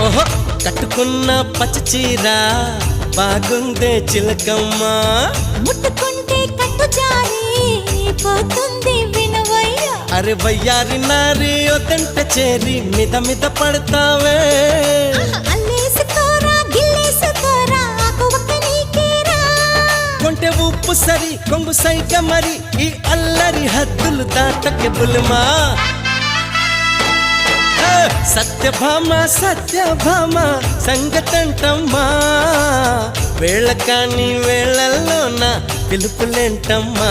ఓహో కట్టుకున్న పచ్చి చీర బాగుందే చిలకమ్మ ముట్టుకుంటే కట్టు జారి పోతుంది వినవయ్య అరే వయ్యారి నారి ఒదంట చేరి మిద మిద పడతావే అల్లేసుకోరా గిల్లేసుకోరా ఆకువక్క నీకేరా కొంటె ఉప్పు సరి కొంగు సైక మరి ఈ అల్లరి హద్దులు దాటకే బుల్మా సత్యభామ సంగతంటమ్మా వేళ కాని వేళల్లోన పిలుపులేంటమ్మా